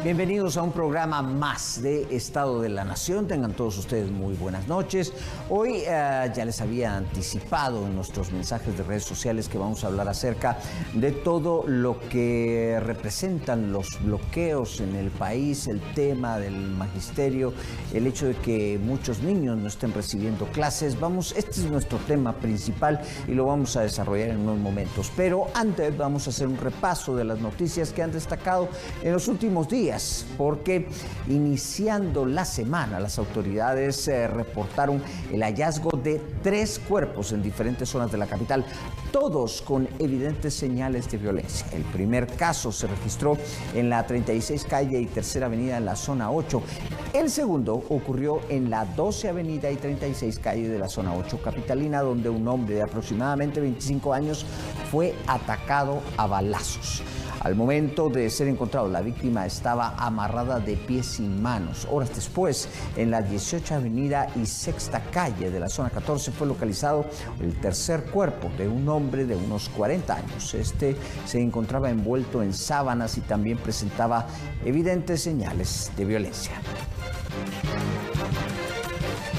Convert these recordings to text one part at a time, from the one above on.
Bienvenidos a un programa más de Estado de la Nación. Tengan todos ustedes muy buenas noches. Hoy ya les había anticipado en nuestros mensajes de redes sociales que vamos a hablar acerca de todo lo que representan los bloqueos en el país, el tema del magisterio, el hecho de que muchos niños no estén recibiendo clases. Este es nuestro tema principal y lo vamos a desarrollar en unos momentos. Pero antes vamos a hacer un repaso de las noticias que han destacado en los últimos días, porque iniciando la semana las autoridades reportaron el hallazgo de 3 cuerpos en diferentes zonas de la capital, todos con evidentes señales de violencia. El primer caso se registró en la 36 calle y Tercera Avenida en la zona 8. El segundo ocurrió en la 12 Avenida y 36 calle de la zona 8 capitalina, donde un hombre de aproximadamente 25 años fue atacado a balazos. Al momento de ser encontrado, la víctima estaba amarrada de pies y manos. Horas después, en la 18 Avenida y Sexta Calle de la zona 14 fue localizado el tercer cuerpo de un hombre de unos 40 años. Este se encontraba envuelto en sábanas y también presentaba evidentes señales de violencia.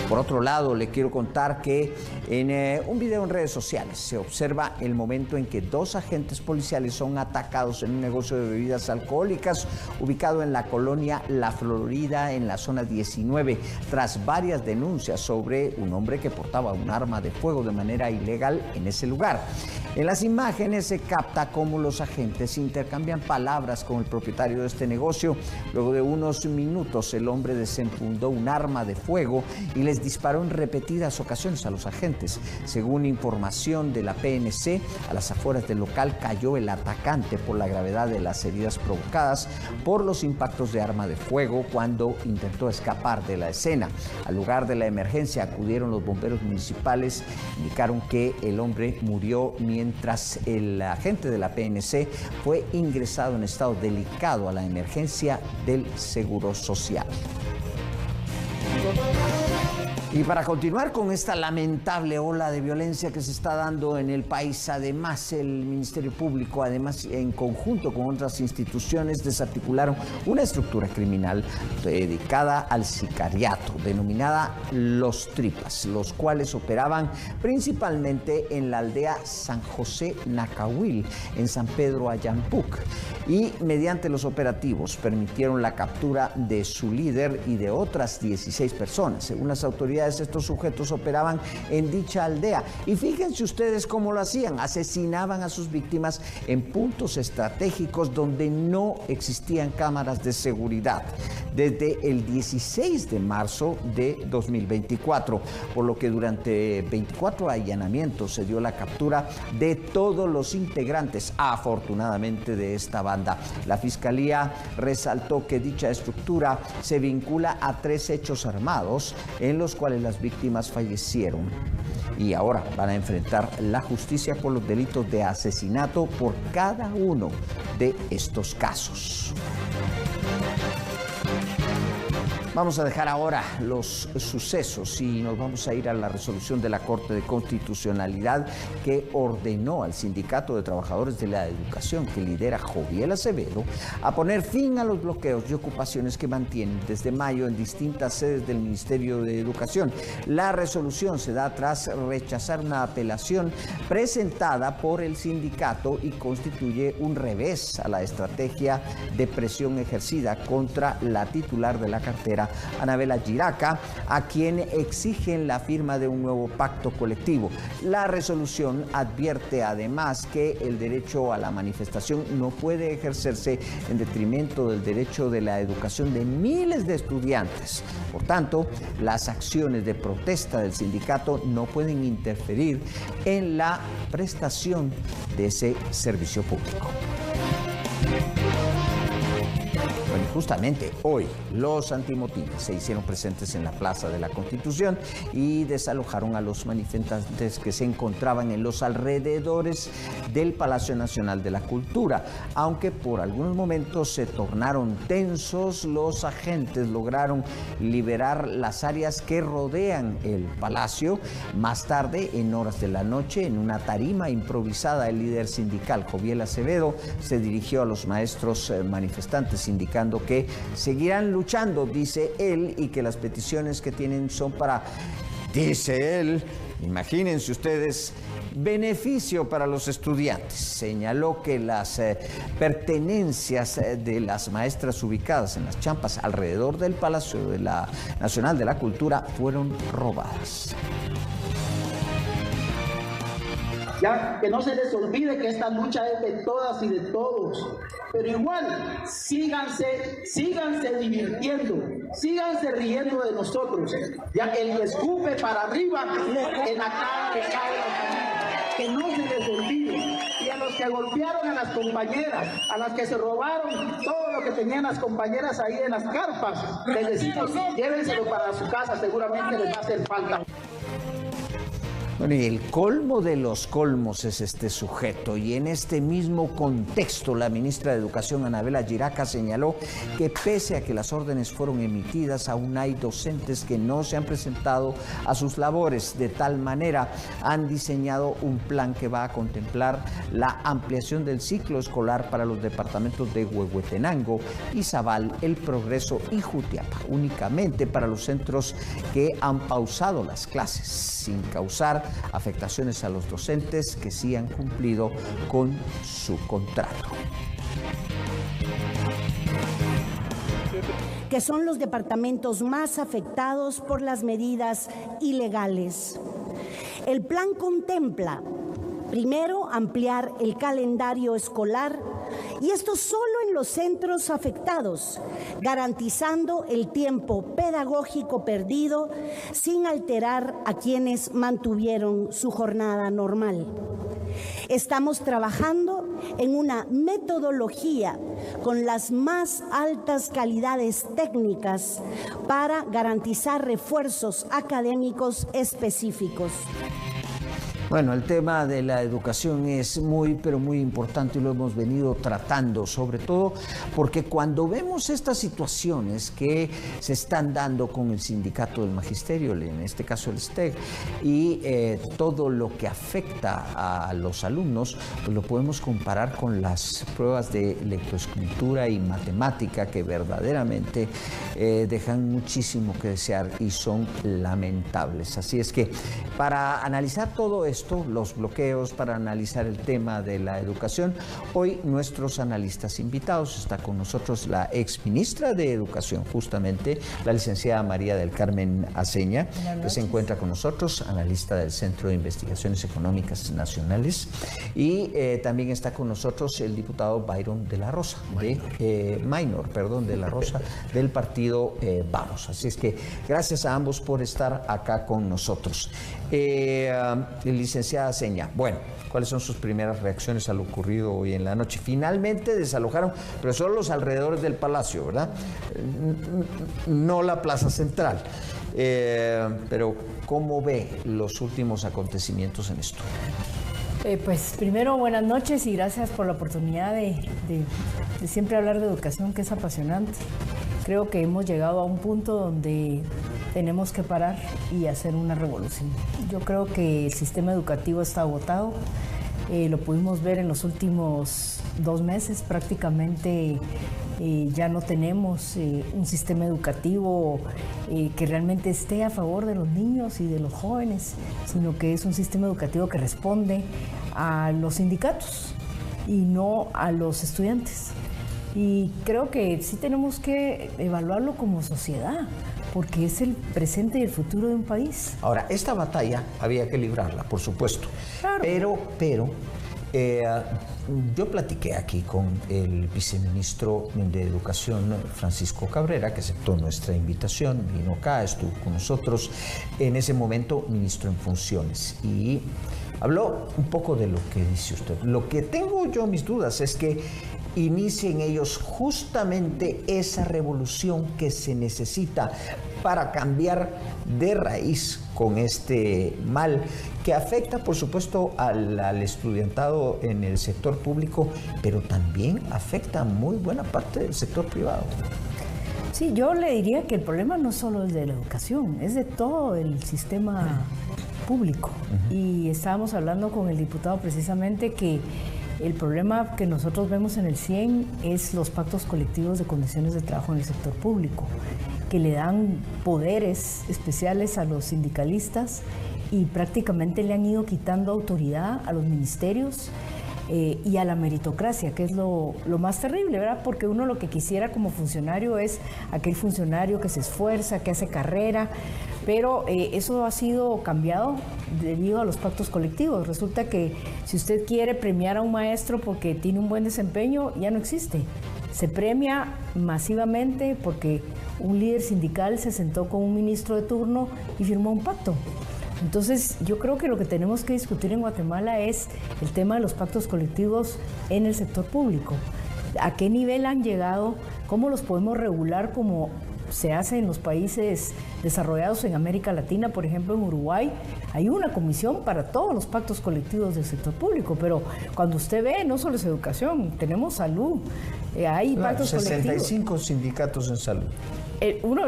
Por otro lado, le quiero contar que en un video en redes sociales se observa el momento en que 2 agentes policiales son atacados en un negocio de bebidas alcohólicas ubicado en la colonia La Florida, en la zona 19, tras varias denuncias sobre un hombre que portaba un arma de fuego de manera ilegal en ese lugar. En las imágenes se capta cómo los agentes intercambian palabras con el propietario de este negocio. Luego de unos minutos, el hombre desenfundó un arma de fuego y les disparó en repetidas ocasiones a los agentes. Según información de la PNC, a las afueras del local cayó el atacante por la gravedad de las heridas provocadas por los impactos de arma de fuego cuando intentó escapar de la escena. Al lugar de la emergencia acudieron los bomberos municipales, indicaron que el hombre murió mientras el agente de la PNC fue ingresado en estado delicado a la emergencia del Seguro Social. Y para continuar con esta lamentable ola de violencia que se está dando en el país, además el Ministerio Público, en conjunto con otras instituciones, desarticularon una estructura criminal dedicada al sicariato, denominada Los Tripas, los cuales operaban principalmente en la aldea San José Nacahuil, en San Pedro Ayampuc, y mediante los operativos permitieron la captura de su líder y de otras 16 personas. Según las autoridades, estos sujetos operaban en dicha aldea y fíjense ustedes cómo lo hacían: asesinaban a sus víctimas en puntos estratégicos donde no existían cámaras de seguridad desde el 16 de marzo de 2024, por lo que durante 24 allanamientos se dio la captura de todos los integrantes, afortunadamente, de esta banda. La Fiscalía resaltó que dicha estructura se vincula a 3 hechos armados en los cuales las víctimas fallecieron y ahora van a enfrentar la justicia por los delitos de asesinato por cada uno de estos casos. Vamos a dejar ahora los sucesos y nos vamos a ir a la resolución de la Corte de Constitucionalidad que ordenó al Sindicato de Trabajadores de la Educación, que lidera Joviel Acevedo, a poner fin a los bloqueos y ocupaciones que mantienen desde mayo en distintas sedes del Ministerio de Educación. La resolución se da tras rechazar una apelación presentada por el sindicato y constituye un revés a la estrategia de presión ejercida contra la titular de la cartera, Anabela Giraca, a quien exigen la firma de un nuevo pacto colectivo. La resolución advierte además que el derecho a la manifestación no puede ejercerse en detrimento del derecho de la educación de miles de estudiantes. Por tanto, las acciones de protesta del sindicato no pueden interferir en la prestación de ese servicio público. Bueno, justamente hoy los antimotines se hicieron presentes en la Plaza de la Constitución y desalojaron a los manifestantes que se encontraban en los alrededores del Palacio Nacional de la Cultura. Aunque por algunos momentos se tornaron tensos, los agentes lograron liberar las áreas que rodean el palacio. Más tarde, en horas de la noche, en una tarima improvisada, el líder sindical Joviel Acevedo se dirigió a los maestros manifestantes indicando que seguirán luchando, dice él, y que las peticiones que tienen son para, dice él, imagínense ustedes, beneficio para los estudiantes. Señaló que las pertenencias de las maestras ubicadas en las champas alrededor del Palacio Nacional de la Cultura fueron robadas. Ya que no se les olvide que esta lucha es de todas y de todos, pero igual síganse divirtiendo, síganse riendo de nosotros, ya el que escupe para arriba en la cara le cae, que no se les olvide. Y a los que golpearon a las compañeras, a las que se robaron todo lo que tenían las compañeras ahí en las carpas, les decimos, llévenselo para su casa, seguramente les va a hacer falta. Bueno, y el colmo de los colmos es este sujeto, y en este mismo contexto la ministra de Educación, Anabela Giraca, señaló que pese a que las órdenes fueron emitidas, aún hay docentes que no se han presentado a sus labores. De tal manera, han diseñado un plan que va a contemplar la ampliación del ciclo escolar para los departamentos de Huehuetenango, Izabal, El Progreso y Jutiapa, únicamente para los centros que han pausado las clases, sin causar afectaciones a los docentes que sí han cumplido con su contrato. Que son los departamentos más afectados por las medidas ilegales. El plan contempla, primero, ampliar el calendario escolar, y esto solo en los centros afectados, garantizando el tiempo pedagógico perdido sin alterar a quienes mantuvieron su jornada normal. Estamos trabajando en una metodología con las más altas calidades técnicas para garantizar refuerzos académicos específicos. Bueno, el tema de la educación es muy, pero muy importante y lo hemos venido tratando, sobre todo porque cuando vemos estas situaciones que se están dando con el sindicato del magisterio, en este caso el STEG, y todo lo que afecta a los alumnos, pues lo podemos comparar con las pruebas de lectoescritura y matemática que verdaderamente dejan muchísimo que desear y son lamentables. Así es que para analizar todo esto, los bloqueos, para analizar el tema de la educación, hoy nuestros analistas invitados, está con nosotros la exministra de Educación, justamente, la licenciada María del Carmen Aceña, que se encuentra con nosotros, analista del Centro de Investigaciones Económicas Nacionales, y también está con nosotros el diputado Byron de la Rosa, de la Rosa, del partido Vamos. Así es que gracias a ambos por estar acá con nosotros. Licenciada Aceña, bueno, ¿cuáles son sus primeras reacciones a lo ocurrido hoy en la noche? Finalmente desalojaron, pero solo los alrededores del Palacio, ¿verdad? No la Plaza Central. Pero, ¿cómo ve los últimos acontecimientos en esto? Pues primero, buenas noches y gracias por la oportunidad de siempre hablar de educación, que es apasionante. Creo que hemos llegado a un punto donde tenemos que parar y hacer una revolución. Yo creo que el sistema educativo está agotado. Lo pudimos ver en los últimos 2 meses. Prácticamente ya no tenemos un sistema educativo que realmente esté a favor de los niños y de los jóvenes, sino que es un sistema educativo que responde a los sindicatos y no a los estudiantes. Y creo que sí tenemos que evaluarlo como sociedad, porque es el presente y el futuro de un país. Ahora, esta batalla había que librarla, por supuesto. Claro. Pero yo platiqué aquí con el viceministro de Educación, Francisco Cabrera, que aceptó nuestra invitación, vino acá, estuvo con nosotros, en ese momento ministro en funciones, y habló un poco de lo que dice usted. Lo que tengo yo mis dudas es que inicien ellos justamente esa revolución que se necesita para cambiar de raíz con este mal que afecta, por supuesto, al estudiantado en el sector público, pero también afecta a muy buena parte del sector privado. Sí, yo le diría que el problema no solo es de la educación, es de todo el sistema público. Y estábamos hablando con el diputado precisamente que El problema que nosotros vemos en el CIEN es los pactos colectivos de condiciones de trabajo en el sector público, que le dan poderes especiales a los sindicalistas y prácticamente le han ido quitando autoridad a los ministerios y a la meritocracia, que es lo más terrible, ¿verdad? Porque uno lo que quisiera como funcionario es aquel funcionario que se esfuerza, que hace carrera, pero eso ha sido cambiado debido a los pactos colectivos. Resulta que si usted quiere premiar a un maestro porque tiene un buen desempeño, ya no existe. Se premia masivamente porque un líder sindical se sentó con un ministro de turno y firmó un pacto. Entonces, yo creo que lo que tenemos que discutir en Guatemala es el tema de los pactos colectivos en el sector público. ¿A qué nivel han llegado? ¿Cómo los podemos regular como se hace en los países desarrollados en América Latina? Por ejemplo, en Uruguay hay una comisión para todos los pactos colectivos del sector público, pero cuando usted ve, no solo es educación, tenemos salud, hay pactos 65 colectivos. sindicatos en salud. Uno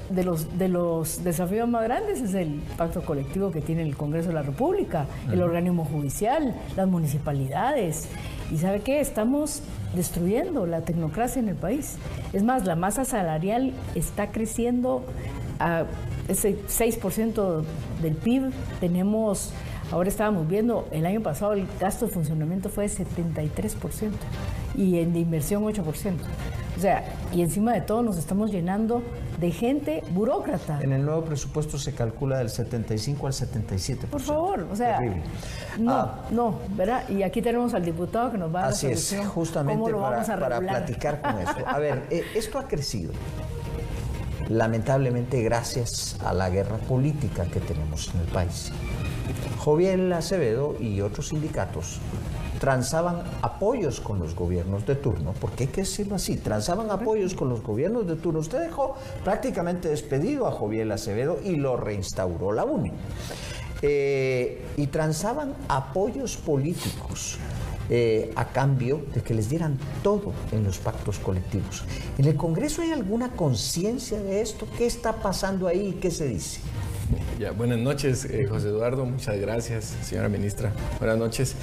de los desafíos más grandes es el pacto colectivo que tiene el Congreso de la República, el organismo judicial, las municipalidades. ¿Y sabe qué? Estamos destruyendo la tecnocracia en el país. Es más, la masa salarial está creciendo a ese 6% del PIB. Ahora estábamos viendo, el año pasado el gasto de funcionamiento fue de 73% y de inversión 8%. O sea, y encima de todo nos estamos llenando de gente burócrata. En el nuevo presupuesto se calcula del 75 al 77%. Por favor, o sea, terrible. No, ¿verdad? Y aquí tenemos al diputado que nos va a dar la solución. Así es, justamente para platicar con esto. A ver, esto ha crecido, lamentablemente, gracias a la guerra política que tenemos en el país. Joviel Acevedo y otros sindicatos transaban apoyos con los gobiernos de turno, porque hay que decirlo así, transaban apoyos con los gobiernos de turno. Usted dejó prácticamente despedido a Joviel Acevedo y lo reinstauró la UNE. Y transaban apoyos políticos a cambio de que les dieran todo en los pactos colectivos. ¿En el Congreso hay alguna conciencia de esto? ¿Qué está pasando ahí y qué se dice? Ya, buenas noches, José Eduardo, muchas gracias, señora ministra. Buenas noches.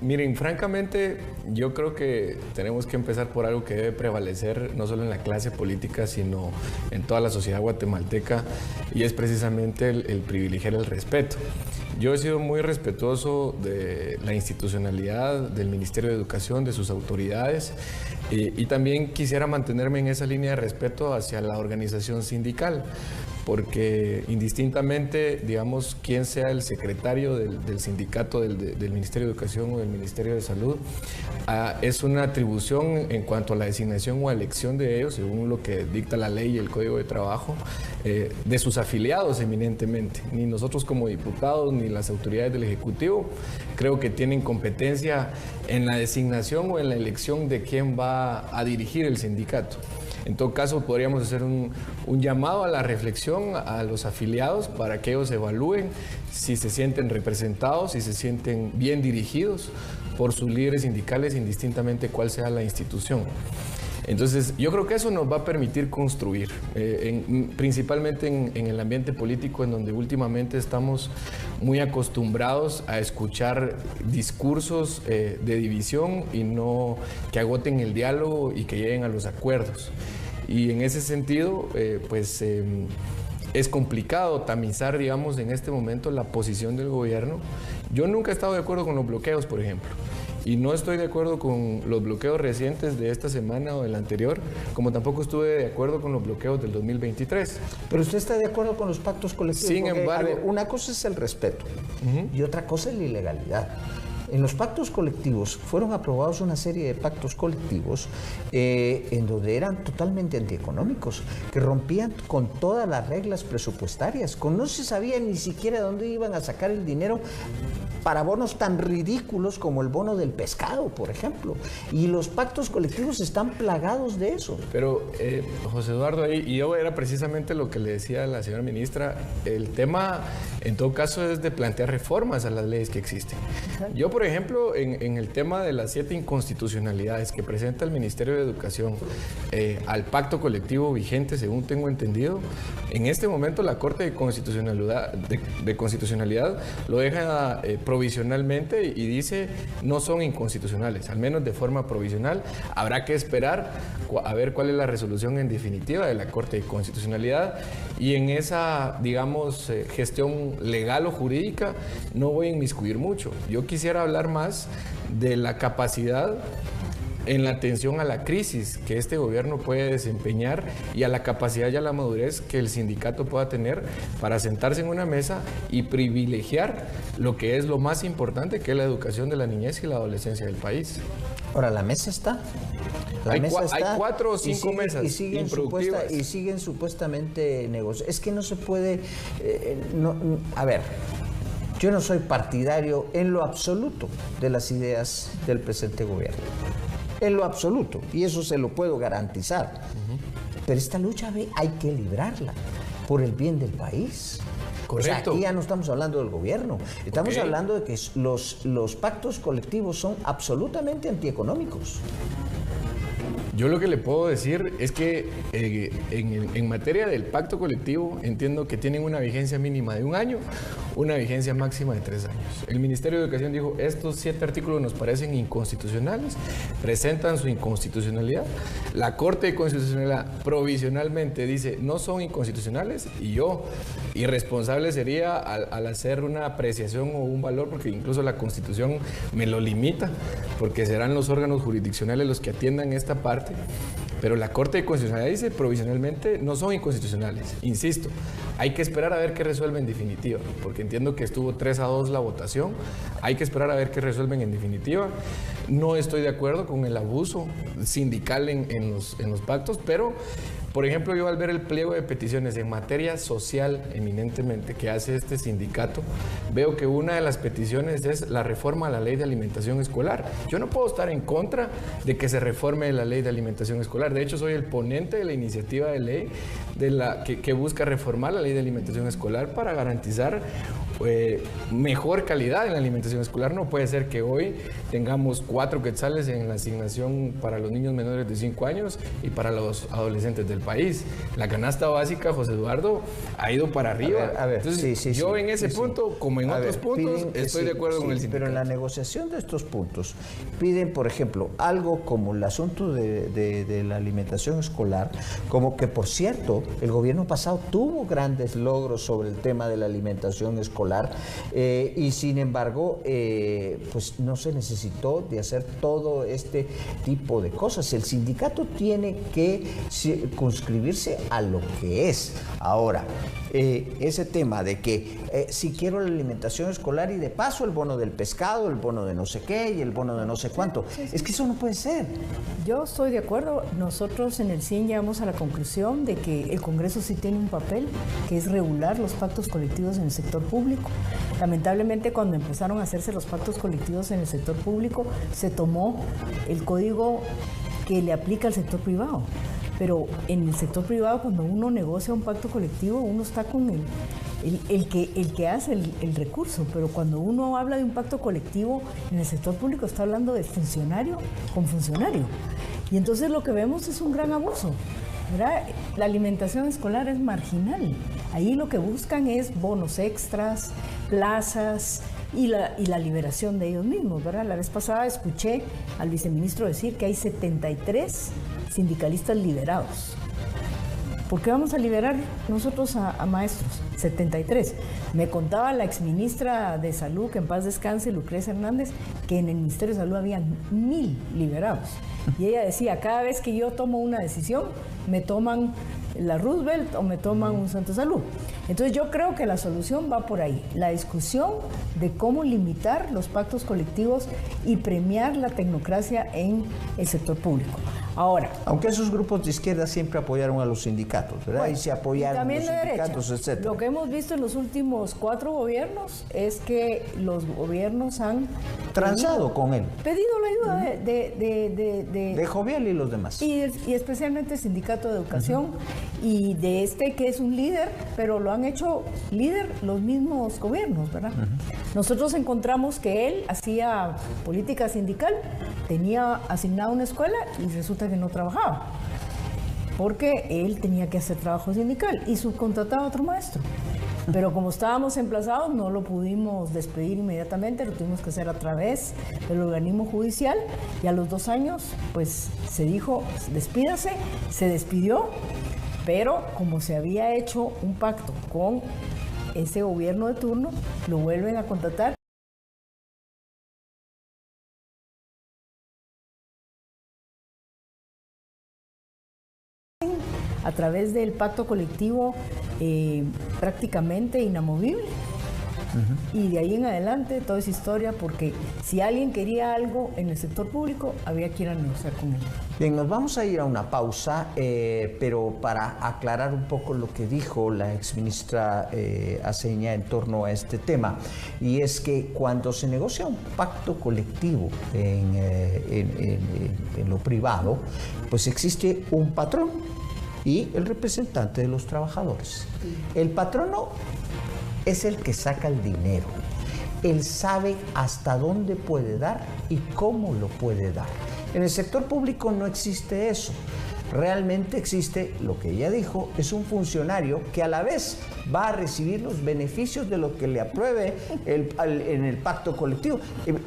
Miren, francamente, yo creo que tenemos que empezar por algo que debe prevalecer no solo en la clase política, sino en toda la sociedad guatemalteca, y es precisamente el privilegiar el respeto. Yo he sido muy respetuoso de la institucionalidad del Ministerio de Educación, de sus autoridades, y también quisiera mantenerme en esa línea de respeto hacia la organización sindical, porque indistintamente, digamos, quién sea el secretario del sindicato del Ministerio de Educación o del Ministerio de Salud, es una atribución en cuanto a la designación o elección de ellos, según lo que dicta la ley y el Código de Trabajo, de sus afiliados eminentemente. Ni nosotros como diputados, ni las autoridades del Ejecutivo, creo que tienen competencia en la designación o en la elección de quién va a dirigir el sindicato. En todo caso, podríamos hacer un llamado a la reflexión a los afiliados para que ellos evalúen si se sienten representados, si se sienten bien dirigidos por sus líderes sindicales, indistintamente cuál sea la institución. Entonces, yo creo que eso nos va a permitir construir, principalmente en el ambiente político, en donde últimamente estamos muy acostumbrados a escuchar discursos de división y no que agoten el diálogo y que lleguen a los acuerdos. Y en ese sentido, es complicado tamizar, digamos, en este momento la posición del gobierno. Yo nunca he estado de acuerdo con los bloqueos, por ejemplo. Y no estoy de acuerdo con los bloqueos recientes de esta semana o del anterior, como tampoco estuve de acuerdo con los bloqueos del 2023. Pero usted está de acuerdo con los pactos colectivos. Sin embargo, una cosa es el respeto y otra cosa es la ilegalidad. En los pactos colectivos fueron aprobados una serie de pactos colectivos en donde eran totalmente antieconómicos, que rompían con todas las reglas presupuestarias, no se sabía ni siquiera de dónde iban a sacar el dinero para bonos tan ridículos como el bono del pescado, por ejemplo. Y los pactos colectivos están plagados de eso. Pero, José Eduardo, y yo era precisamente lo que le decía a la señora ministra, el tema, en todo caso, es de plantear reformas a las leyes que existen. Yo, por ejemplo, en el tema de las 7 inconstitucionalidades que presenta el Ministerio de Educación al pacto colectivo vigente, según tengo entendido, en este momento la Corte de Constitucionalidad lo deja provisionalmente y dice no son inconstitucionales, al menos de forma provisional. Habrá que esperar a ver cuál es la resolución en definitiva de la Corte de Constitucionalidad, y en esa, digamos, gestión legal o jurídica no voy a inmiscuir mucho. Yo quisiera hablar más de la capacidad en la atención a la crisis que este gobierno puede desempeñar y a la capacidad y a la madurez que el sindicato pueda tener para sentarse en una mesa y privilegiar lo que es lo más importante, que es la educación de la niñez y la adolescencia del país. Ahora, la mesa está. Hay 4 o 5 mesas improductivas. Y siguen supuestamente negociando. Es que no se puede... a ver, yo no soy partidario en lo absoluto de las ideas del presente gobierno. En lo absoluto. Y eso se lo puedo garantizar. Pero esta lucha hay que librarla por el bien del país. Correcto. O sea, aquí ya no estamos hablando del gobierno, estamos hablando de que los pactos colectivos son absolutamente antieconómicos. Yo lo que le puedo decir es que en materia del pacto colectivo entiendo que tienen una vigencia mínima de 1 año, una vigencia máxima de 3 años. El Ministerio de Educación dijo, estos 7 artículos nos parecen inconstitucionales, presentan su inconstitucionalidad. La Corte de Constitucionalidad provisionalmente dice, no son inconstitucionales, y yo, irresponsable sería al hacer una apreciación o un valor, porque incluso la Constitución me lo limita, porque serán los órganos jurisdiccionales los que atiendan esta parte. Pero la Corte de Constitucionalidad dice provisionalmente no son inconstitucionales. Insisto, hay que esperar a ver qué resuelven en definitiva, porque entiendo que estuvo 3-2 la votación. Hay que esperar a ver qué resuelven en definitiva. No estoy de acuerdo con el abuso sindical en los pactos, pero, por ejemplo, yo al ver el pliego de peticiones en materia social eminentemente que hace este sindicato, veo que una de las peticiones es la reforma a la ley de alimentación escolar. Yo no puedo estar en contra de que se reforme la ley de alimentación escolar. De hecho, soy el ponente de la iniciativa de ley que busca reformar la ley de alimentación escolar para garantizar mejor calidad en la alimentación escolar. No puede ser que hoy tengamos 4 quetzales en la asignación para los niños menores de 5 años y para los adolescentes del país. La canasta básica, José Eduardo, ha ido para arriba. A ver, entonces, yo en ese punto, como en otros puntos, estoy de acuerdo con el sindicato. Pero en la negociación de estos puntos piden, por ejemplo, algo como el asunto de la alimentación escolar, como que, por cierto, el gobierno pasado tuvo grandes logros sobre el tema de la alimentación escolar, y sin embargo, pues no se necesitó de hacer todo este tipo de cosas. El sindicato tiene que circunscribirse a lo que es. Ahora, ese tema de que si quiero la alimentación escolar y de paso el bono del pescado, el bono de no sé qué y el bono de no sé cuánto, es que eso no puede ser. Yo estoy de acuerdo. Nosotros en el CIN llegamos a la conclusión de que el Congreso sí tiene un papel, que es regular los pactos colectivos en el sector público. Lamentablemente, cuando empezaron a hacerse los pactos colectivos en el sector público, se tomó el código que le aplica al sector privado. Pero en el sector privado, cuando uno negocia un pacto colectivo, uno está con el que hace el recurso. Pero cuando uno habla de un pacto colectivo en el sector público, está hablando de funcionario con funcionario. Y entonces lo que vemos es un gran abuso, ¿verdad? La alimentación escolar es marginal. Ahí lo que buscan es bonos extras, plazas y la liberación de ellos mismos, ¿verdad? La vez pasada escuché al viceministro decir que hay 73 sindicalistas liberados. ¿Por qué vamos a liberar nosotros a maestros? 73. Me contaba la exministra de Salud, que en paz descanse, Lucrecia Hernández, que en el Ministerio de Salud habían 1000 liberados. Y ella decía, cada vez que yo tomo una decisión, me toman la Roosevelt o me toman un Centro de Salud. Entonces yo creo que la solución va por ahí, la discusión de cómo limitar los pactos colectivos y premiar la tecnocracia en el sector público. Ahora, aunque esos grupos de izquierda siempre apoyaron a los sindicatos, ¿verdad? Bueno, y se apoyaron los sindicatos, etc. Lo que hemos visto en los últimos 4 gobiernos es que los gobiernos han transado con él. Pedido la ayuda de Jovial y los demás. Y especialmente el Sindicato de Educación y de este que es un líder, pero lo han hecho líder los mismos gobiernos, ¿verdad? Nosotros encontramos que él hacía política sindical, tenía asignada una escuela y resulta que no trabajaba, porque él tenía que hacer trabajo sindical y subcontrataba a otro maestro. Pero como estábamos emplazados, no lo pudimos despedir inmediatamente, lo tuvimos que hacer a través del organismo judicial, y a los 2 años, pues se dijo, despídase, se despidió, pero como se había hecho un pacto con ese gobierno de turno, lo vuelven a contratar. A través del pacto colectivo prácticamente inamovible. Y de ahí en adelante toda esa historia, porque si alguien quería algo en el sector público, había que ir a negociar con él. Bien, nos vamos a ir a una pausa, pero para aclarar un poco lo que dijo la exministra Aceña en torno a este tema, y es que cuando se negocia un pacto colectivo en lo privado, pues existe un patrón y el representante de los trabajadores. El patrono es el que saca el dinero. Él sabe hasta dónde puede dar y cómo lo puede dar. En el sector público no existe eso. Realmente existe, lo que ella dijo, es un funcionario que a la vez va a recibir los beneficios de lo que le apruebe en el pacto colectivo.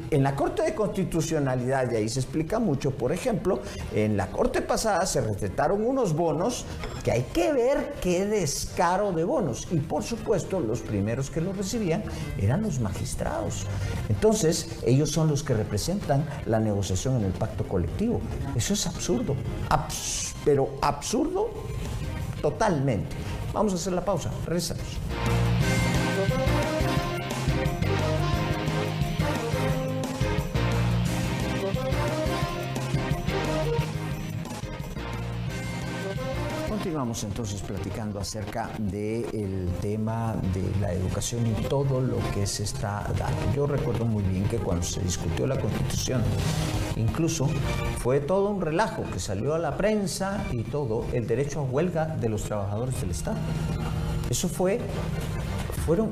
En la Corte de Constitucionalidad, y ahí se explica mucho, por ejemplo, en la Corte pasada se recetaron unos bonos que hay que ver qué descaro de bonos. Y por supuesto, los primeros que los recibían eran los magistrados. Entonces, ellos son los que representan la negociación en el pacto colectivo. Eso es absurdo. Pero absurdo totalmente. Vamos a hacer la pausa. Regresamos. Continuamos entonces platicando acerca del tema de la educación y todo lo que se está dando. Yo recuerdo muy bien que cuando se discutió la Constitución, incluso fue todo un relajo que salió a la prensa y todo, el derecho a huelga de los trabajadores del Estado. Eso fueron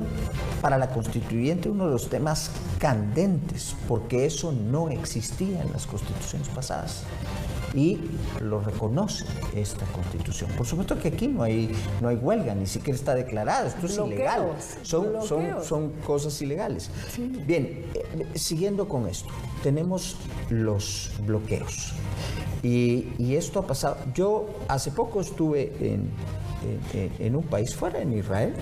para la constituyente uno de los temas candentes, porque eso no existía en las constituciones pasadas. Y lo reconoce esta Constitución. Por supuesto que aquí no hay huelga, ni siquiera está declarado, esto es ilegal. Son cosas ilegales. Sí. Bien, siguiendo con esto, tenemos los bloqueos. Y esto ha pasado. Yo hace poco estuve en un país fuera, en Israel,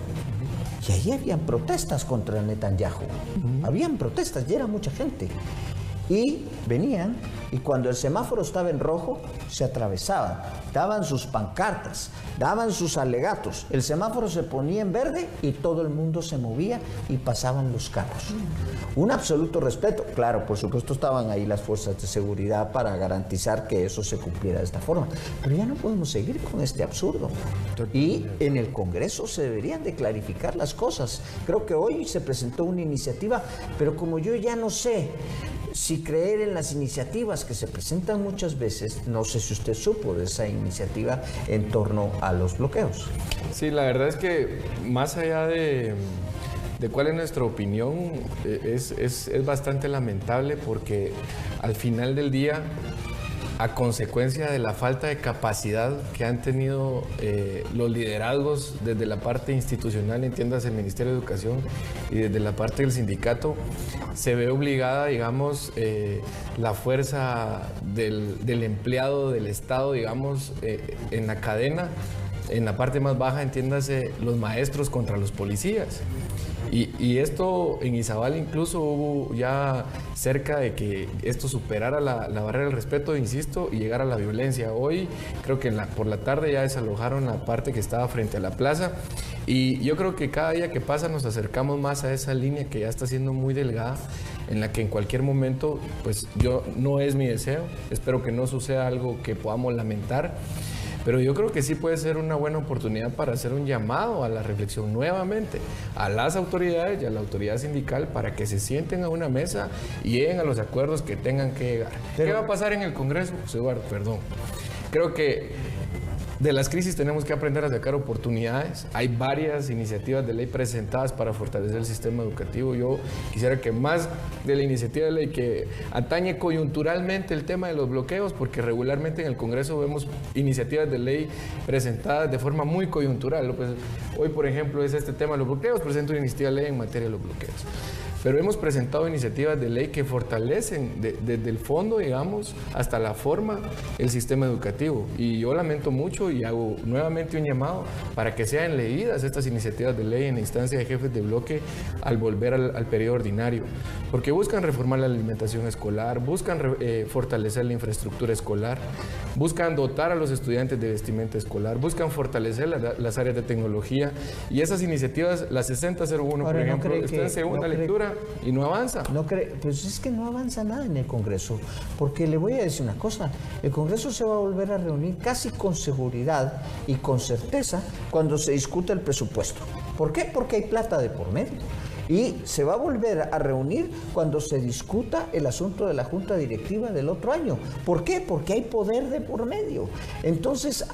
y ahí habían protestas contra Netanyahu. Habían protestas y era mucha gente. Y venían, y cuando el semáforo estaba en rojo, se atravesaban, daban sus pancartas, daban sus alegatos. El semáforo se ponía en verde y todo el mundo se movía y pasaban los carros. Un absoluto respeto. Claro, por supuesto estaban ahí las fuerzas de seguridad para garantizar que eso se cumpliera de esta forma. Pero ya no podemos seguir con este absurdo. Y en el Congreso se deberían de clarificar las cosas. Creo que hoy se presentó una iniciativa, pero como yo ya no sé si creer en las iniciativas que se presentan muchas veces, no sé si usted supo de esa iniciativa en torno a los bloqueos. Sí, la verdad es que más allá de cuál es nuestra opinión, es bastante lamentable porque al final del día, a consecuencia de la falta de capacidad que han tenido los liderazgos desde la parte institucional, entiéndase el Ministerio de Educación, y desde la parte del sindicato, se ve obligada, digamos, la fuerza del empleado del Estado, digamos, en la cadena, en la parte más baja, entiéndase, los maestros contra los policías. Y esto en Izabal incluso hubo ya cerca de que esto superara la barrera del respeto, insisto, y llegara a la violencia. Hoy creo que por la tarde ya desalojaron la parte que estaba frente a la plaza, y yo creo que cada día que pasa nos acercamos más a esa línea que ya está siendo muy delgada, en la que en cualquier momento, pues no es mi deseo, espero que no suceda algo que podamos lamentar, pero yo creo que sí puede ser una buena oportunidad para hacer un llamado a la reflexión nuevamente a las autoridades y a la autoridad sindical para que se sienten a una mesa y lleguen a los acuerdos que tengan que llegar. ¿Qué va a pasar en el Congreso? Eduardo, perdón. Creo que De las crisis tenemos que aprender a sacar oportunidades. Hay varias iniciativas de ley presentadas para fortalecer el sistema educativo. Yo quisiera que más de la iniciativa de ley que atañe coyunturalmente el tema de los bloqueos, porque regularmente en el Congreso vemos iniciativas de ley presentadas de forma muy coyuntural. Pues, hoy, por ejemplo, es este tema de los bloqueos, presento una iniciativa de ley en materia de los bloqueos. Pero hemos presentado iniciativas de ley que fortalecen desde el fondo, digamos, hasta la forma, el sistema educativo. Y yo lamento mucho y hago nuevamente un llamado para que sean leídas estas iniciativas de ley en la instancia de jefes de bloque al volver al periodo ordinario. Porque buscan reformar la alimentación escolar, buscan fortalecer la infraestructura escolar, buscan dotar a los estudiantes de vestimenta escolar, buscan fortalecer las áreas de tecnología. Y esas iniciativas, la 6001, por ejemplo, está en segunda lectura. Y no avanza. Pues es que no avanza nada en el Congreso, porque le voy a decir una cosa, el Congreso se va a volver a reunir casi con seguridad y con certeza cuando se discuta el presupuesto. ¿Por qué? Porque hay plata de por medio. Y se va a volver a reunir cuando se discuta el asunto de la Junta Directiva del otro año. ¿Por qué? Porque hay poder de por medio. Entonces,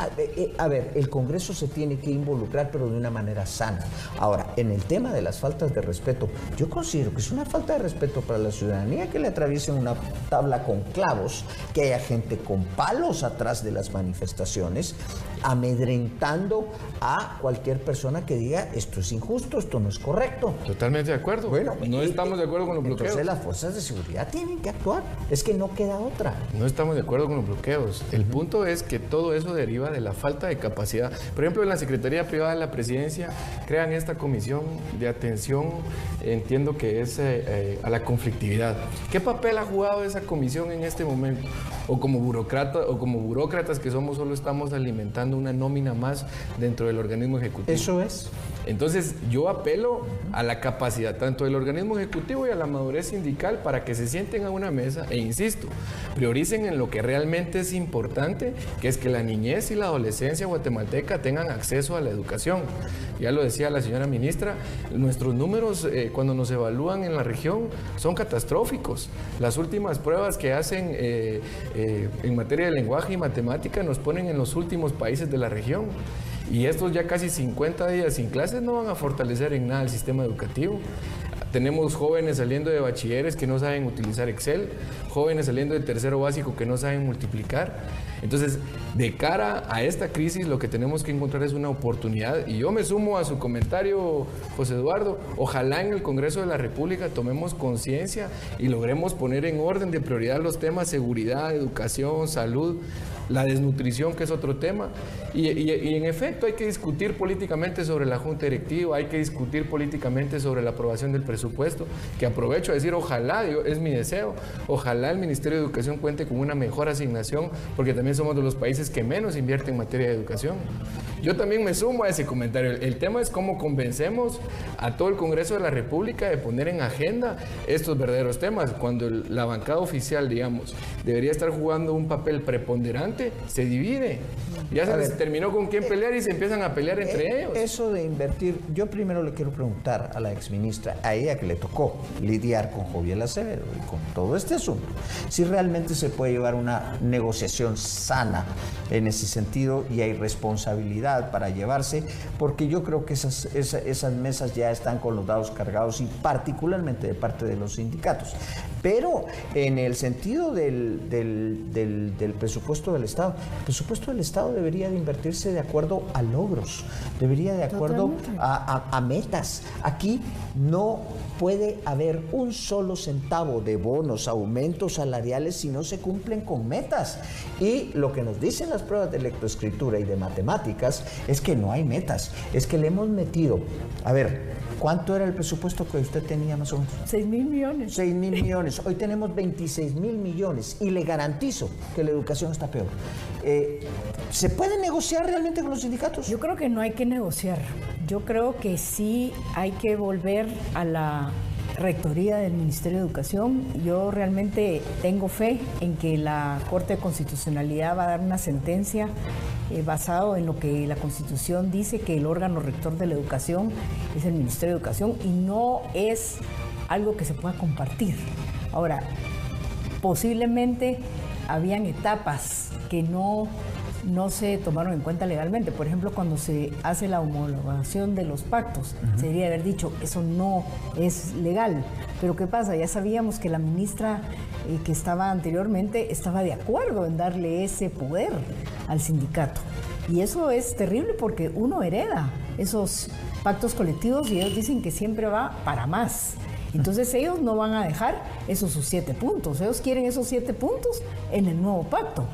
a ver, el Congreso se tiene que involucrar, pero de una manera sana. Ahora, en el tema de las faltas de respeto, yo considero que es una falta de respeto para la ciudadanía que le atraviesen una tabla con clavos, que haya gente con palos atrás de las manifestaciones, amedrentando a cualquier persona que diga esto es injusto, esto no es correcto. Totalmente de acuerdo. Bueno, no estamos de acuerdo con los bloqueos. Entonces las fuerzas de seguridad tienen que actuar. Es que no queda otra. No estamos de acuerdo con los bloqueos. El punto es que todo eso deriva de la falta de capacidad. Por ejemplo, en la Secretaría Privada de la Presidencia crean esta comisión de atención, entiendo que es a la conflictividad. ¿Qué papel ha jugado esa comisión en este momento? O como burócratas que somos, solo estamos alimentando una nómina más dentro del organismo ejecutivo. Eso es. Entonces, yo apelo a la capacidad tanto del organismo ejecutivo y a la madurez sindical para que se sienten a una mesa e, insisto, prioricen en lo que realmente es importante, que es que la niñez y la adolescencia guatemalteca tengan acceso a la educación. Ya lo decía la señora ministra, nuestros números cuando nos evalúan en la región son catastróficos. Las últimas pruebas que hacen en materia de lenguaje y matemática nos ponen en los últimos países de la región. Y estos ya casi 50 días sin clases no van a fortalecer en nada el sistema educativo. Tenemos jóvenes saliendo de bachilleres que no saben utilizar Excel, jóvenes saliendo de tercero básico que no saben multiplicar. Entonces, de cara a esta crisis, lo que tenemos que encontrar es una oportunidad. Y yo me sumo a su comentario, José Eduardo. Ojalá en el Congreso de la República tomemos conciencia y logremos poner en orden de prioridad los temas seguridad, educación, salud, la desnutrición, que es otro tema. Y en efecto hay que discutir políticamente sobre la Junta Directiva, hay que discutir políticamente sobre la aprobación del presupuesto, que aprovecho a decir, ojalá, es mi deseo, ojalá el Ministerio de Educación cuente con una mejor asignación, porque también somos de los países que menos invierten en materia de educación. Yo también me sumo a ese comentario. El tema es cómo convencemos a todo el Congreso de la República de poner en agenda estos verdaderos temas. Cuando la bancada oficial, digamos, debería estar jugando un papel preponderante, se divide. Ya se terminó con quién pelear y se empiezan a pelear entre ellos. Eso de invertir, yo primero le quiero preguntar a la exministra, a ella que le tocó lidiar con Joviel Acevedo y con todo este asunto, si realmente se puede llevar una negociación sana en ese sentido y hay responsabilidad para llevarse, porque yo creo que esas mesas ya están con los dados cargados y particularmente de parte de los sindicatos. Pero en el sentido del presupuesto del Estado, el presupuesto del Estado debería de invertirse de acuerdo a logros, debería de acuerdo a metas. Aquí no puede haber un solo centavo de bonos, aumentos salariales si no se cumplen con metas. Y lo que nos dicen las pruebas de lectoescritura y de matemáticas es que no hay metas, es que le hemos metido, a ver, ¿cuánto era el presupuesto que usted tenía más o menos? 6,000 millones. 6,000 millones. Hoy tenemos 26,000 millones y le garantizo que la educación está peor. ¿Se puede negociar realmente con los sindicatos? Yo creo que no hay que negociar. Yo creo que sí hay que volver a la rectoría del Ministerio de Educación. Yo realmente tengo fe en que la Corte de Constitucionalidad va a dar una sentencia basado en lo que la Constitución dice, que el órgano rector de la educación es el Ministerio de Educación y no es algo que se pueda compartir. Ahora, posiblemente habían etapas que no no se tomaron en cuenta legalmente. Por ejemplo, cuando se hace la homologación de los pactos, se debería haber dicho, eso no es legal. Pero ¿qué pasa? Ya sabíamos que la ministra que estaba anteriormente estaba de acuerdo en darle ese poder al sindicato. Y eso es terrible porque uno hereda esos pactos colectivos y ellos dicen que siempre va para más. Entonces ellos no van a dejar esos sus 7 puntos, ellos quieren esos 7 puntos en el nuevo pacto.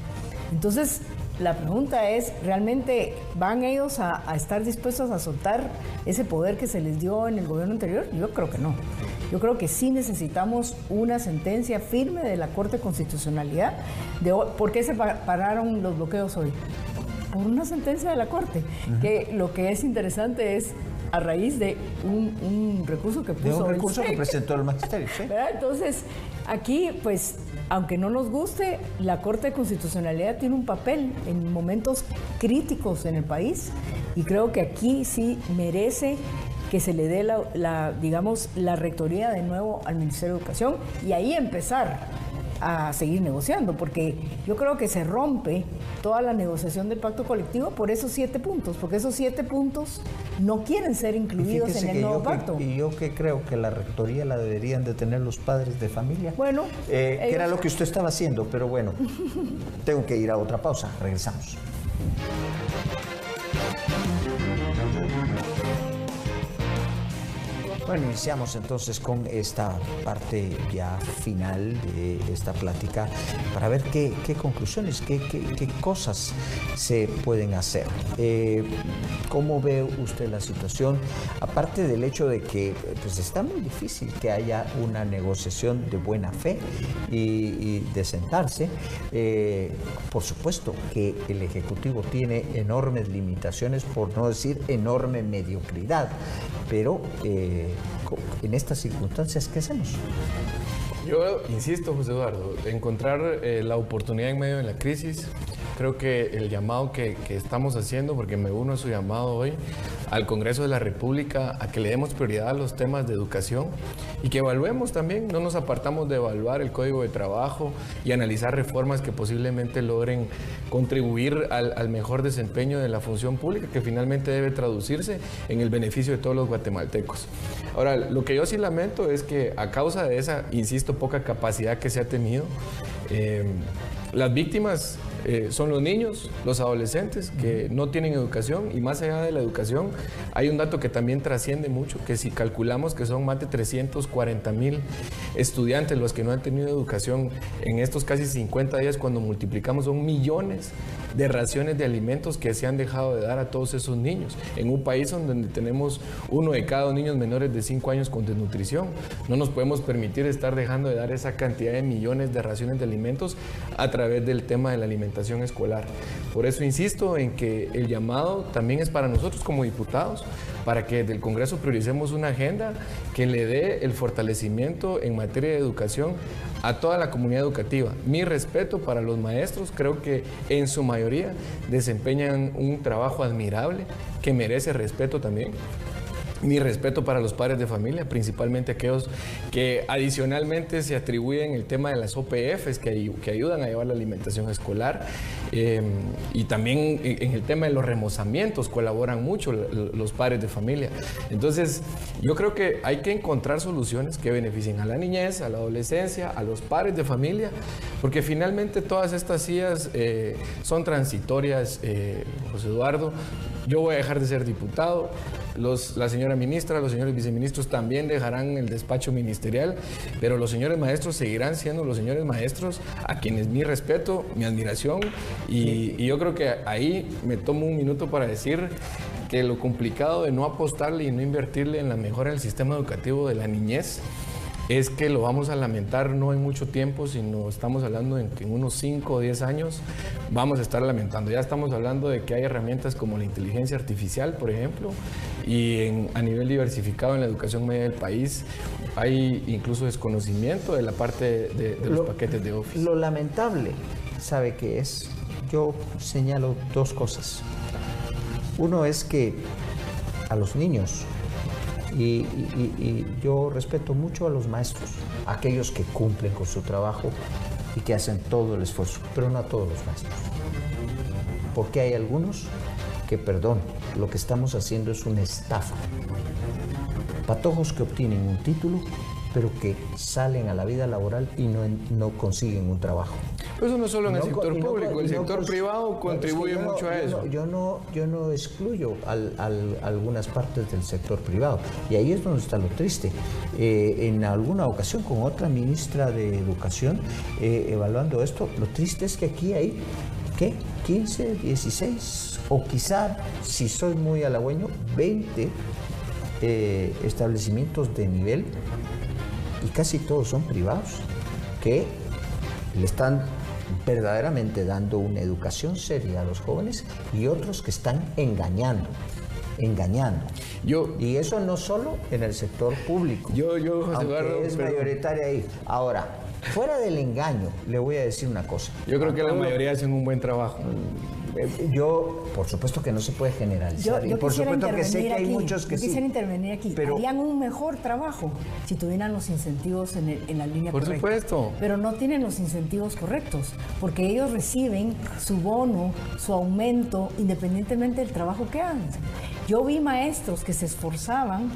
Entonces la pregunta es, ¿realmente van ellos a estar dispuestos a soltar ese poder que se les dio en el gobierno anterior? Yo creo que no. Yo creo que sí necesitamos una sentencia firme de la Corte de Constitucionalidad. ¿Por qué se pararon los bloqueos hoy? Por una sentencia de la Corte. Que lo que es interesante es a raíz de un recurso que puso de un recurso que presentó el magisterio, ¿sí? ¿Verdad? Entonces, aquí, pues, aunque no nos guste, la Corte de Constitucionalidad tiene un papel en momentos críticos en el país y creo que aquí sí merece que se le dé la rectoría de nuevo al Ministerio de Educación y ahí empezar a seguir negociando, porque yo creo que se rompe toda la negociación del pacto colectivo por esos 7 puntos, porque esos 7 puntos no quieren ser incluidos en el nuevo pacto. Y yo que creo que la rectoría la deberían de tener los padres de familia. Bueno, que era lo que usted estaba haciendo, pero bueno, tengo que ir a otra pausa, regresamos. Bueno, iniciamos entonces con esta parte ya final de esta plática para ver qué conclusiones, qué cosas se pueden hacer. ¿Cómo ve usted la situación? Aparte del hecho de que pues, está muy difícil que haya una negociación de buena fe y de sentarse. Por supuesto que el Ejecutivo tiene enormes limitaciones, por no decir enorme mediocridad, pero en estas circunstancias, ¿qué hacemos? Yo insisto, José Eduardo, encontrar la oportunidad en medio de la crisis. Creo que el llamado que estamos haciendo, porque me uno a su llamado hoy, al Congreso de la República, a que le demos prioridad a los temas de educación y que evaluemos también, no nos apartamos de evaluar el Código de Trabajo y analizar reformas que posiblemente logren contribuir al mejor desempeño de la función pública, que finalmente debe traducirse en el beneficio de todos los guatemaltecos. Ahora, lo que yo sí lamento es que a causa de esa, insisto, poca capacidad que se ha tenido, las víctimas son los niños, los adolescentes que no tienen educación, y más allá de la educación hay un dato que también trasciende mucho, que si calculamos que son más de 340,000 estudiantes los que no han tenido educación en estos casi 50 días, cuando multiplicamos son millones de raciones de alimentos que se han dejado de dar a todos esos niños en un país donde tenemos 1 de cada 2 niños menores de 5 años con desnutrición. No nos podemos permitir estar dejando de dar esa cantidad de millones de raciones de alimentos a través del tema de la alimentación escolar. Por eso insisto en que el llamado también es para nosotros como diputados, para que desde el Congreso prioricemos una agenda que le dé el fortalecimiento en materia de educación a toda la comunidad educativa. Mi respeto para los maestros, creo que en su mayoría desempeñan un trabajo admirable que merece respeto también. Mi respeto para los padres de familia, principalmente aquellos que adicionalmente se atribuyen el tema de las OPFs que ayudan a llevar la alimentación escolar, y también en el tema de los remozamientos colaboran mucho los padres de familia. Entonces, yo creo que hay que encontrar soluciones que beneficien a la niñez, a la adolescencia, a los padres de familia, porque finalmente todas estas sillas son transitorias, José Eduardo. Yo voy a dejar de ser diputado, la señora ministra, los señores viceministros también dejarán el despacho ministerial, pero los señores maestros seguirán siendo los señores maestros, a quienes mi respeto, mi admiración, y yo creo que ahí me tomo un minuto para decir que lo complicado de no apostarle y no invertirle en la mejora del sistema educativo de la niñez es que lo vamos a lamentar no en mucho tiempo, sino estamos hablando en que en unos 5 o 10 años vamos a estar lamentando. Ya estamos hablando de que hay herramientas como la inteligencia artificial, por ejemplo, y a nivel diversificado en la educación media del país hay incluso desconocimiento de la parte de los paquetes de Office. Lo lamentable, ¿sabe qué es? Yo señalo 2 cosas. Uno es que a los niños, y yo respeto mucho a los maestros, aquellos que cumplen con su trabajo y que hacen todo el esfuerzo, pero no a todos los maestros. porque hay algunos que, perdón, lo que estamos haciendo es una estafa. Patojos que obtienen un título, pero que salen a la vida laboral y no consiguen un trabajo. Pues eso no solo en el sector público, el sector privado contribuye mucho a eso. Yo no excluyo algunas partes del sector privado, y ahí es donde está lo triste. En alguna ocasión con otra ministra de Educación, evaluando esto, lo triste es que aquí hay, ¿qué? 15, 16, o quizá, si soy muy halagüeño, 20 establecimientos de nivel, y casi todos son privados, que le están verdaderamente dando una educación seria a los jóvenes, y otros que están engañando. Y eso no solo en el sector público, José Eduardo, es mayoritaria ahí. Ahora, fuera del engaño, le voy a decir una cosa. Yo creo que la mayoría hacen un buen trabajo. Yo, por supuesto que no se puede generalizar, y por supuesto que sé que hay muchos que sí. Quisiera intervenir aquí. Pero harían un mejor trabajo si tuvieran los incentivos en la línea correcta. Por supuesto. Pero no tienen los incentivos correctos, porque ellos reciben su bono, su aumento, independientemente del trabajo que hagan. Yo vi maestros que se esforzaban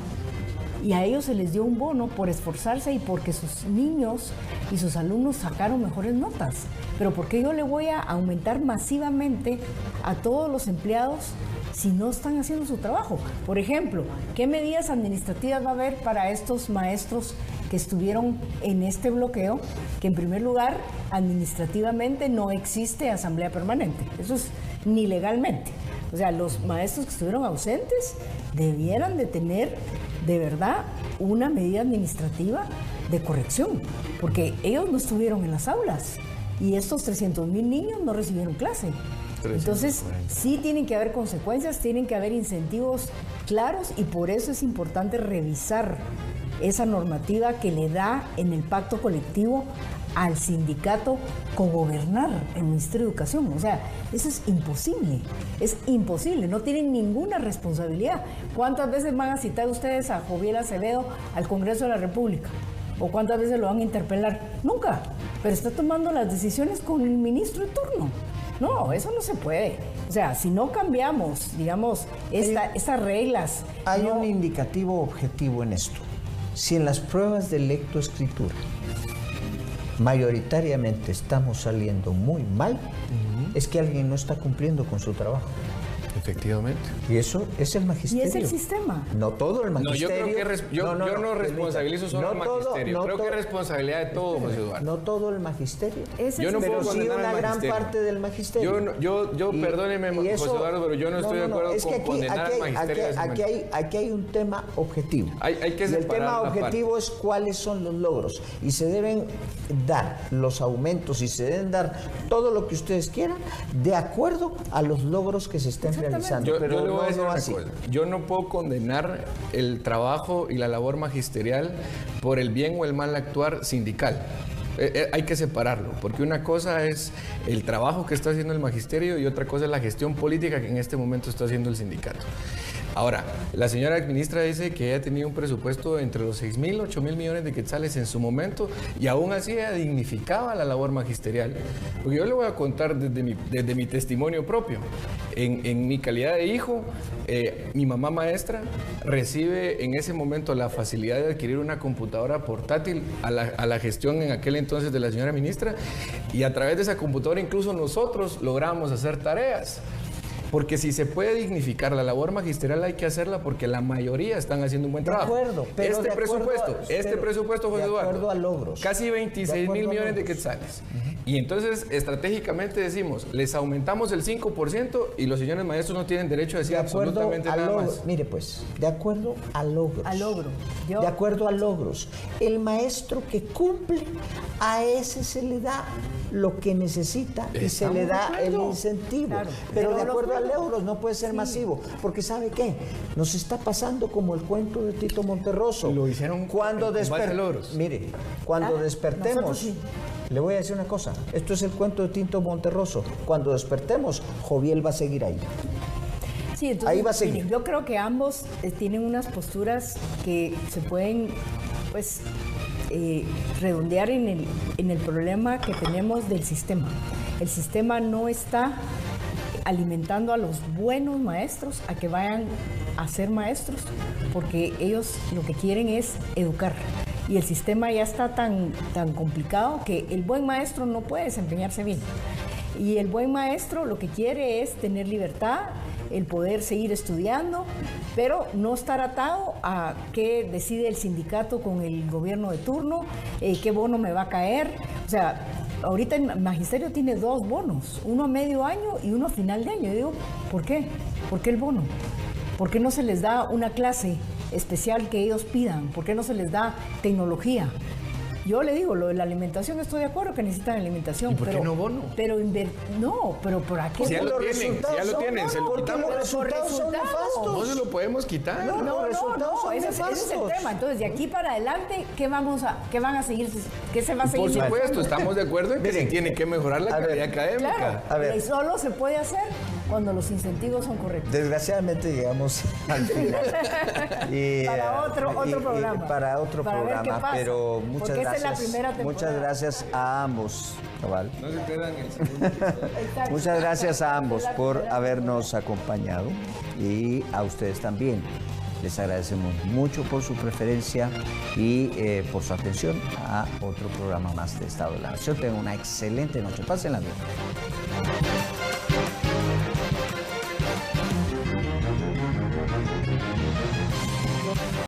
y a ellos se les dio un bono por esforzarse y porque sus niños y sus alumnos sacaron mejores notas. Pero ¿por qué yo le voy a aumentar masivamente a todos los empleados si no están haciendo su trabajo? Por ejemplo, ¿qué medidas administrativas va a haber para estos maestros que estuvieron en este bloqueo? Que en primer lugar, administrativamente no existe asamblea permanente. Eso es ni legalmente. O sea, los maestros que estuvieron ausentes debieran de tener de verdad una medida administrativa de corrección, porque ellos no estuvieron en las aulas y estos 300,000 niños no recibieron clase. Entonces, sí tienen que haber consecuencias, tienen que haber incentivos claros, y por eso es importante revisar esa normativa que le da en el pacto colectivo al sindicato cogobernar el Ministerio de Educación. O sea, eso es imposible, no tienen ninguna responsabilidad. ¿Cuántas veces van a citar ustedes a Joviel Acevedo al Congreso de la República? ¿O cuántas veces lo van a interpelar? Nunca, pero está tomando las decisiones con el ministro de turno. No, eso no se puede. O sea, si no cambiamos, digamos, estas reglas... Hay un indicativo objetivo en esto. Si en las pruebas de lectoescritura mayoritariamente estamos saliendo muy mal, es que alguien no está cumpliendo con su trabajo. Efectivamente. Y eso es el magisterio. Y es el sistema. No todo el magisterio. No, yo creo que yo no responsabilizo solo al magisterio. Creo que es responsabilidad de todo, José Eduardo. No todo el magisterio. Yo no puedo pero sí una gran parte del magisterio. Perdóneme, José Eduardo, pero yo no estoy de acuerdo con condenar al magisterio. Aquí hay un tema objetivo. Hay que separar. El tema objetivo es cuáles son los logros. Y se deben dar los aumentos y se deben dar todo lo que ustedes quieran de acuerdo a los logros que se estén realizando. Yo le voy a decir una cosa. Yo no puedo condenar el trabajo y la labor magisterial por el bien o el mal actuar sindical. Hay que separarlo, porque una cosa es el trabajo que está haciendo el magisterio y otra cosa es la gestión política que en este momento está haciendo el sindicato. Ahora, la señora ministra dice que ella tenía un presupuesto entre los 6,000, 8,000 millones de quetzales en su momento, y aún así ella dignificaba la labor magisterial. Porque yo le voy a contar desde mi testimonio propio. En mi calidad de hijo, mi mamá maestra recibe en ese momento la facilidad de adquirir una computadora portátil a la gestión en aquel entonces de la señora ministra, y a través de esa computadora incluso nosotros logramos hacer tareas. Porque si se puede dignificar la labor magisterial, hay que hacerla, porque la mayoría están haciendo un buen trabajo. De acuerdo, pero este presupuesto, José Eduardo, de acuerdo a logros. Casi 26,000 millones de quetzales. Y entonces, estratégicamente decimos, les aumentamos el 5% y los señores maestros no tienen derecho a decir absolutamente nada más. Mire pues, de acuerdo a logros. De acuerdo a logros. El maestro que cumple, a ese se le da lo que necesita y se le da el incentivo. Claro, pero de acuerdo a logros, no puede ser masivo. Porque ¿sabe qué? Nos está pasando como el cuento de Tito Monterroso. Lo hicieron cuando Mire, cuando despertemos... Le voy a decir una cosa, esto es el cuento de Tito Monterroso. Cuando despertemos, Joviel va a seguir ahí. Sí, entonces, ahí va a seguir. Miren, yo creo que ambos tienen unas posturas que se pueden, pues, redondear en el problema que tenemos del sistema. El sistema no está alimentando a los buenos maestros a que vayan a ser maestros, porque ellos lo que quieren es educar. Y el sistema ya está tan complicado que el buen maestro no puede desempeñarse bien. Y el buen maestro lo que quiere es tener libertad, el poder seguir estudiando, pero no estar atado a qué decide el sindicato con el gobierno de turno, qué bono me va a caer. O sea, ahorita el magisterio tiene 2 bonos, uno a medio año y uno a final de año. Yo digo, ¿por qué? ¿Por qué el bono? ¿Por qué no se les da una clase especial que ellos pidan? ¿Por qué no se les da tecnología? Yo le digo, lo de la alimentación, estoy de acuerdo que necesitan alimentación. ¿Y por qué no bono? Pero no, pero ¿por qué? Si ya lo tienen, se lo porque quitamos. los resultados son nefastos. No se lo podemos quitar. Los resultados son ese es el nefastos. tema. Entonces, de aquí para adelante, ¿qué van a seguir? ¿Qué se va a seguir? Por supuesto, estamos de acuerdo en que Miren, se tiene que mejorar la calidad académica. Claro, A ver. y solo se puede hacer cuando los incentivos son correctos. Desgraciadamente llegamos al final. Para otro programa. Para otro Para ver programa, qué pasa. pero muchas Porque esa gracias. es la primera temporada. Muchas gracias a ambos, cabal. No se pierdan el segundo. Exacto. Muchas gracias a ambos La por primera habernos acompañado y a ustedes también. Les agradecemos mucho por su preferencia y por su atención a otro programa más de Estado de la Nación. Tengan una excelente noche. Pásenla bien.